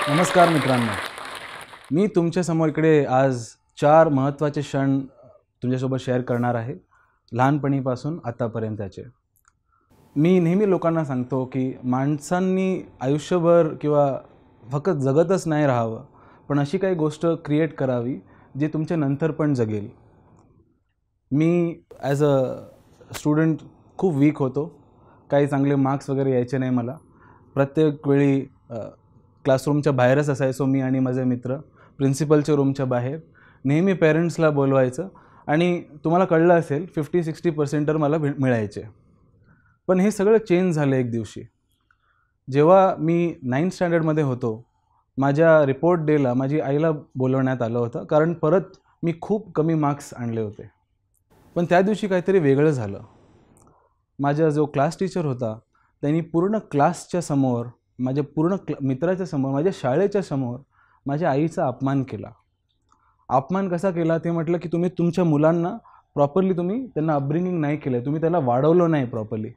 नमस्कार मित्रांनो, मी तुमच्यासमोर इकडे आज 4 महत्त्वाचे क्षण तुमच्यासोबत शेअर करणार आहे, लहानपणीपासून आतापर्यंतचे. मी नेहमी लोकांना सांगतो की माणसांनी आयुष्यभर किंवा फक्त जगतच नाही राहावं, पण अशी काही गोष्ट क्रिएट करावी जी तुमच्या नंतर पण जगेल. मी ॲज अ स्टुडंट खूप वीक होतो. काही चांगले मार्क्स वगैरे यायचे नाही मला. प्रत्येक वेळी क्लासरूमच्या बाहेरच असायचो मी आणि माझे मित्र. प्रिन्सिपलच्या रूमच्या बाहेर नेहमी पेरेंट्सला बोलवायचं आणि तुम्हाला कळलं असेल 50-60% तर मला मिळायचे. पण हे सगळं चेंज झालं एक दिवशी. जेव्हा मी 9th स्टँडर्डमध्ये होतो, माझ्या रिपोर्ट डेला माझी आईला बोलवण्यात आलं होतं, कारण परत मी खूप कमी मार्क्स आणले होते. पण त्या दिवशी काहीतरी वेगळं झालं. माझा जो क्लास टीचर होता त्यांनी पूर्ण क्लासच्या समोर, माझ्या पूर्ण मित्राच्या समोर, माझ्या शाळेच्या समोर माझ्या आईचा अपमान केला. अपमान कसा केला ते म्हटलं की तुम्ही तुमच्या मुलांना प्रॉपरली त्यांना अपब्रिंगिंग नाही केलं, तुम्ही त्याला वाढवलं नाही प्रॉपरली.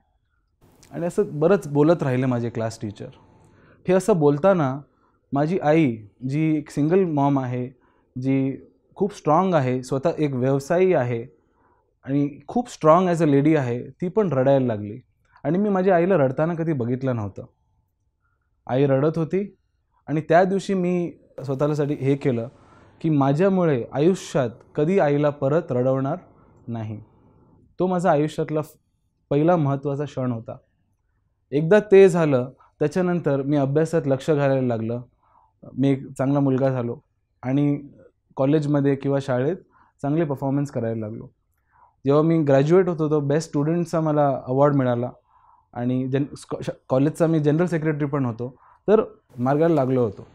आणि असं बरंच बोलत राहिले माझे क्लास टीचर. हे असं बोलताना माझी आई, जी एक सिंगल मॉम आहे, जी खूप स्ट्रॉंग आहे, स्वतः एक व्यवसायी आहे आणि खूप स्ट्रॉंग ॲज अ लेडी आहे, ती पण रडायला लागली. आणि मी माझ्या आईला रडताना कधी बघितलं नव्हतं. आई रडत होती आणि त्या दिवशी मी स्वतःसाठी हे केलं की माझ्यामुळे आयुष्यात कधी आईला परत रडवणार नाही. तो माझा आयुष्यातला पहिला महत्त्वाचा क्षण होता. एकदा ते झालं, त्याच्यानंतर मी अभ्यासात लक्ष घालायला लागलं. मी एक चांगला मुलगा झालो आणि कॉलेजमध्ये किंवा शाळेत चांगले परफॉर्मन्स करायला लागलो. जेव्हा मी ग्रॅज्युएट होतो तो बेस्ट स्टुडंटचा मला अवॉर्ड मिळाला आणि कॉलेजचा मी जनरल सेक्रेटरी पण होतो, तर मार्गाला लागलो होतो.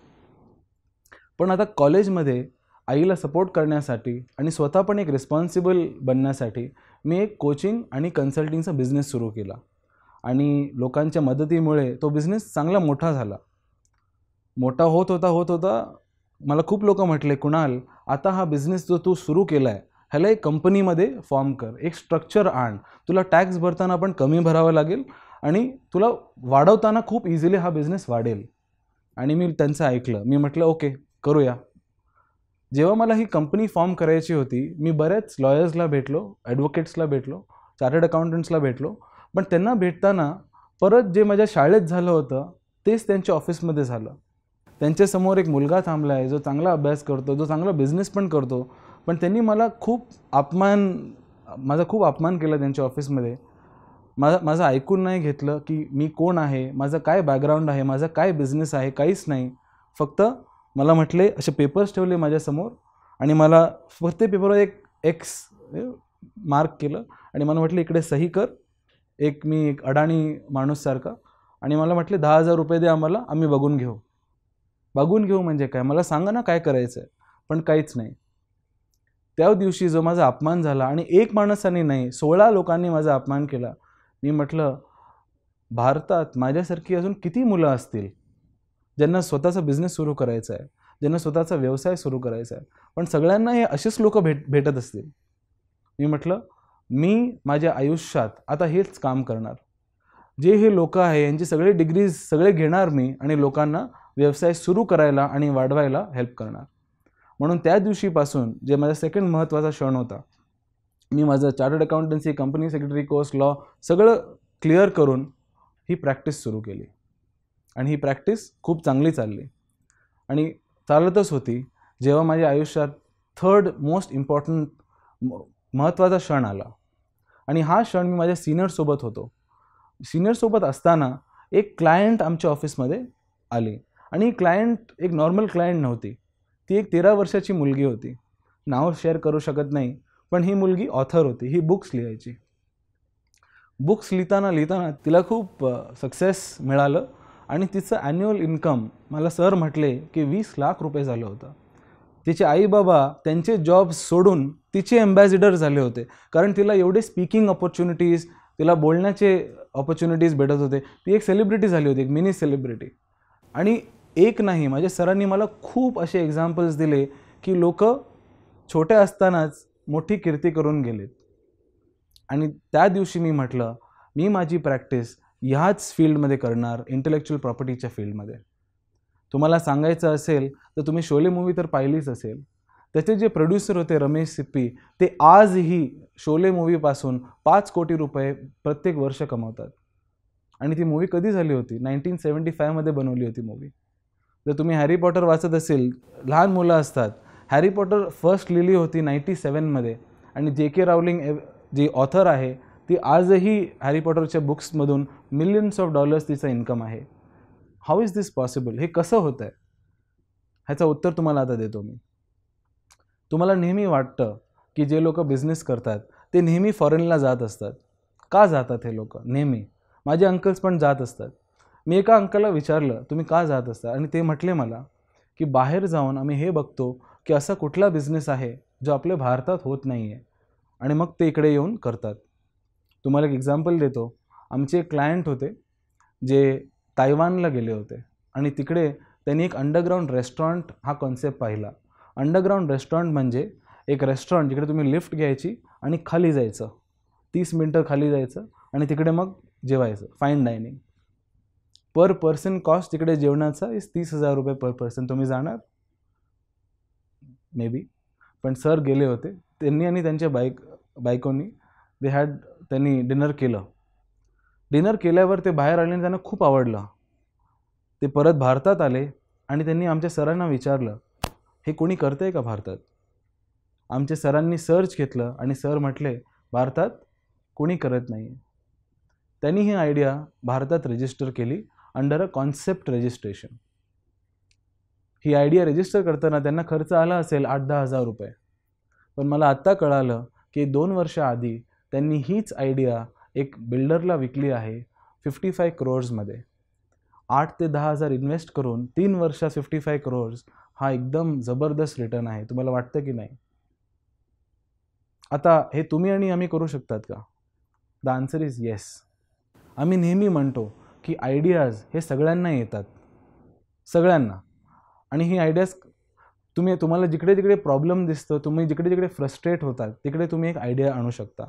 पण आता कॉलेजमध्ये आईला सपोर्ट करण्यासाठी आणि स्वतः पण एक रिस्पॉन्सिबल बनण्यासाठी मी एक कोचिंग आणि कन्सल्टिंगचा बिझनेस सुरू केला आणि लोकांच्या मदतीमुळे तो बिझनेस चांगला मोठा झाला. मोठा होत होता मला खूप लोक म्हटले, कुणाल आता हा बिझनेस जो तू सुरू केला आहे ह्याला एक कंपनीमध्ये फॉर्म कर, एक स्ट्रक्चर आण, तुला टॅक्स भरताना पण कमी भरावं लागेल आणि तुला वाढवताना खूप इझिली हा बिझनेस वाढेल. आणि मी त्यांचं ऐकलं. मी म्हटलं ओके करूया. जेव्हा मला ही कंपनी फॉर्म करायची होती, मी बऱ्याच लॉयर्सला भेटलो, ॲडव्होकेट्सला भेटलो, चार्टर्ड अकाउंटंट्सला भेटलो. पण त्यांना भेटताना परत जे माझ्या शाळेत झालं होतं तेच त्यांच्या ऑफिसमध्ये झालं. त्यांच्यासमोर एक मुलगा थांबला आहे जो चांगला अभ्यास करतो, जो चांगला बिझनेस पण करतो, पण त्यांनी माझा खूप अपमान केला त्यांच्या ऑफिसमध्ये. माझं ऐकून नाही घेतलं की मी कोण आहे, माझं काय बॅकग्राऊंड आहे, माझा काय बिझनेस आहे, काहीच नाही. फक्त मला म्हटले, असे पेपर्स ठेवले माझ्यासमोर आणि मला प्रत्येक पेपरवर एक एक्स मार्क केलं आणि मला म्हटले इकडे सही कर, मी एक अडाणी माणूससारखा. आणि मला म्हटले 10,000 रुपये दे आम्हाला, आम्ही बघून घेऊ. बघून घेऊ म्हणजे काय, मला सांगा ना काय करायचं आहे. पण काहीच नाही. त्या दिवशी जो माझा अपमान झाला आणि एक माणसाने नाही 16 लोकांनी माझा अपमान केला. मी म्हटलं भारतात माझ्यासारखी अजून किती मुलं असतील ज्यांना स्वतःचा बिझनेस सुरू करायचा आहे, ज्यांना स्वतःचा व्यवसाय सुरू करायचा आहे, पण सगळ्यांना हे असेच लोक भेटत असतील. मी म्हटलं मी माझ्या आयुष्यात आता हेच काम करणार. जे हे लोक आहे यांची सगळे डिग्रीज सगळे घेणार मी आणि लोकांना व्यवसाय सुरू करायला आणि वाढवायला हेल्प करणार. म्हणून त्या दिवशीपासून जे माझा सेकंड महत्त्वाचा क्षण होता, मी माझं chartered accountancy, company secretary course, law सगळं क्लिअर करून ही प्रॅक्टिस सुरू केली. आणि ही प्रॅक्टिस खूप चांगली चालली आणि चालतच होती. जेव्हा माझ्या आयुष्यात थर्ड मोस्ट इम्पॉर्टंट महत्त्वाचा क्षण आला आणि हा क्षण मी माझ्या सिनियरसोबत होतो. सिनियरसोबत असताना एक क्लायंट आमच्या ऑफिसमध्ये आली आणि ही क्लायंट एक नॉर्मल क्लायंट नव्हती. ती एक 13 वर्षाची मुलगी होती. नाव शेअर करू शकत नाही, पण ही मुलगी ऑथर होती. ही बुक्स लिहायची. बुक्स लिहिताना तिला खूप सक्सेस मिळालं आणि तिचं ॲन्युअल इन्कम मला सर म्हटले की 20 लाख रुपये झालं होतं. तिचे आई बाबा त्यांचे जॉब्स सोडून तिचे ॲम्बॅसिडर झाले होते, कारण तिला एवढे स्पीकिंग ऑपॉर्च्युनिटीज, तिला बोलण्याचे ऑपॉर्च्युनिटीज भेटत होते. ती एक सेलिब्रिटी झाली होती, एक मिनी सेलिब्रिटी. आणि एक नाही, माझ्या सरांनी मला खूप असे एक्झाम्पल्स दिले की लोक छोटे असतानाच मोठी कीर्ती करून गेलेत. आणि त्या दिवशी मी म्हटलं मी माझी प्रॅक्टिस ह्याच फील्डमध्ये करणार, इंटेलेक्च्युअल प्रॉपर्टीच्या फील्डमध्ये. तुम्हाला सांगायचं असेल तर तुम्ही शोले मूवी तर पाहिलीच असेल. त्याचे जे प्रोड्युसर होते रमेश सिप्पी, ते आजही शोले मूवीपासून 5 कोटी रुपये प्रत्येक वर्ष कमवतात. आणि ती मूवी कधी झाली होती? 1975 मध्ये बनवली होती मूवी. जर तुम्ही हॅरी पॉटर वाचत असेल, लहान मुलं असतात, हॅरी पॉटर फर्स्ट लिहिली होती 97 मध्ये आणि जे.के. रावलिंग जी ऑथर आहे ती आजही हॅरी पॉटरच्या बुक्समधून मिलियन्स ऑफ डॉलर्स तिचा इन्कम आहे. How is this possible? हे कसं होत आहे? ह्याचं उत्तर तुम्हाला आता देतो मी. तुम्हाला नेहमी वाटतं की जे लोक बिझनेस करतात ते नेहमी फॉरेनला जात असतात. का जातात हे लोक? नेहमी माझे अंकल्स पण जात असतात. मी एका अंकलला विचारलं, तुम्ही का जात असता? आणि ते म्हटले मला की बाहेर जाऊन आम्ही हे बघतो की असा कुठला बिझनेस आहे जो आपल्या भारतात होत नाही आहे आणि मग ते इकडे येऊन करतात. तुम्हाला एक एक्झाम्पल देतो. आमचे एक क्लायंट होते जे तायवानला गेले होते आणि तिकडे त्यांनी एक अंडरग्राऊंड रेस्टॉरंट हा कॉन्सेप्ट पाहिला. अंडरग्राऊंड रेस्टॉरंट म्हणजे एक रेस्टॉरंट जिकडे तुम्ही लिफ्ट घ्यायची आणि खाली जायचं, 30 मिनटं खाली जायचं आणि तिकडे मग जेवायचं, फाईन डायनिंग. पर पर्सन कॉस्ट तिकडे जेवणाचा इज 30,000 रुपये पर पर्सन. तुम्ही जाणार? May be. पण सर गेले होते. त्यांनी आणि त्यांच्या बायकोनी त्यांनी डिनर केलं. डिनर केल्यावर ते बाहेर आले आणि त्यांना खूप आवडलं. ते परत भारतात आले आणि त्यांनी आमच्या सरांना विचारलं, हे कोणी करतंय का भारतात? आमच्या सरांनी सर्च घेतलं आणि सर म्हटले, भारतात कोणी करत नाही. त्यांनी ही आयडिया भारतात रजिस्टर केली under a concept registration. He idea register करताना त्यांना खर्च आला असेल 8-10 हजार रुपये. पण मला आत्ता कळालं की 2 वर्ष आधी त्यांनी हीच आयडिया एक बिल्डरला विकली आहे 55 करोड्समध्ये. 8 ते 10 हजार इन्व्हेस्ट करून 3 वर्षात 55 करोड्स हा एकदम जबरदस्त रिटर्न आहे. तुम्हाला वाटतं की नाही? आता हे तुम्ही आणि आम्ही करू शकतात का? The answer is yes. आम्ही नेहमी म्हणतो की आयडियाज हे सगळ्यांना येतात, सगळ्यांना. आणि ही आयडियाज तुम्हाला जिकडे जिकडे प्रॉब्लेम दिसतं, तुम्ही जिकडे जिकडे फ्रस्ट्रेट होतात तिकडे तुम्ही एक आयडिया आणू शकता.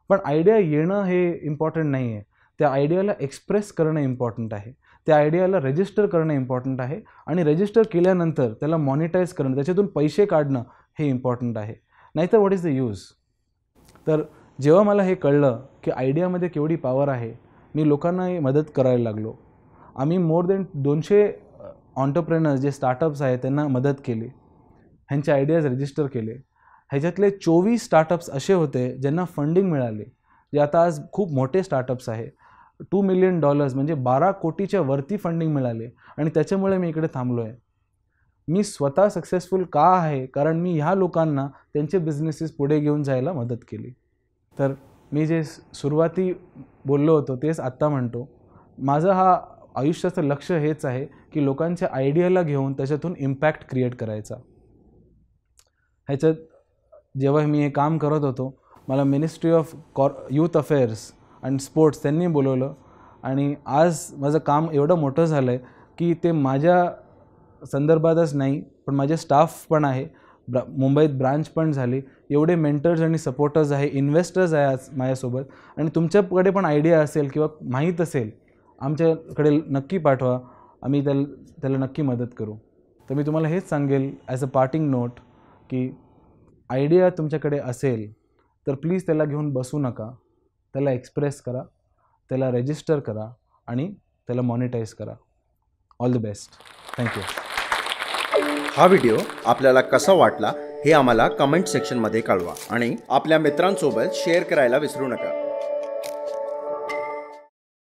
पण आयडिया येणं हे इम्पॉर्टंट नाही आहे. त्या आयडियाला एक्सप्रेस करणं इम्पॉर्टंट आहे. त्या आयडियाला रजिस्टर करणं इम्पॉर्टंट आहे आणि रजिस्टर केल्यानंतर त्याला मॉनिटाईज करणं, त्याच्यातून पैसे काढणं हे इम्पॉर्टंट आहे. नाहीतर व्हॉट इज द यूज? तर जेव्हा मला हे कळलं की आयडियामध्ये केवढी पॉवर आहे, मी लोकांनाही मदत करायला लागलो. आम्ही मोर दॅन 200 ऑन्टरप्रेनर्स जे स्टार्टअप्स आहेत त्यांना मदत केली, ह्यांचे आयडियाज रजिस्टर केले. ह्याच्यातले 24 स्टार्टअप्स असे होते ज्यांना फंडिंग मिळाले, जे आता आज खूप मोठे स्टार्टअप्स आहे. $2 मिलियन म्हणजे 12 कोटीच्या वरती फंडिंग मिळाले आणि त्याच्यामुळे मी इकडे थांबलो आहे. मी स्वतः सक्सेसफुल का आहे? कारण मी ह्या लोकांना त्यांचे बिझनेसेस पुढे घेऊन जायला मदत केली. तर मी जे सुरुवाती बोललो होतो तेच आत्ता म्हणतो. माझं हा आयुष्याचं लक्ष हेच आहे की लोकांच्या आयडियाला घेऊन त्याच्यातून इम्पॅक्ट क्रिएट करायचा. ह्याच्यात जेव्हा मी हे काम करत होतो, मला ministry of youth affairs and sports त्यांनी बोलवलं आणि आज माझं काम एवढं मोठं झालं आहे की ते माझ्या संदर्भातच नाही, पण माझे स्टाफ पण आहे. मुंबईत ब्रांच पण झाली. एवढे मेंटर्स आणि सपोर्टर्स आहे, इन्व्हेस्टर्स आहे आज माझ्यासोबत. आणि तुमच्याकडे पण आयडिया असेल किंवा माहीत असेल, आमच्याकडे नक्की पाठवा. आम्ही त्याला नक्की मदत करू. तर मी तुम्हाला हेच सांगेल ॲज अ पार्टिंग नोट की आयडिया तुमच्याकडे असेल तर प्लीज त्याला घेऊन बसू नका. त्याला एक्सप्रेस करा, त्याला रजिस्टर करा आणि त्याला मॉनिटाईज करा. All the best. थँक्यू. हा व्हिडिओ आपल्याला कसा वाटला हे आम्हाला कमेंट सेक्शनमध्ये कळवा आणि आपल्या मित्रांसोबत शेअर करायला विसरू नका.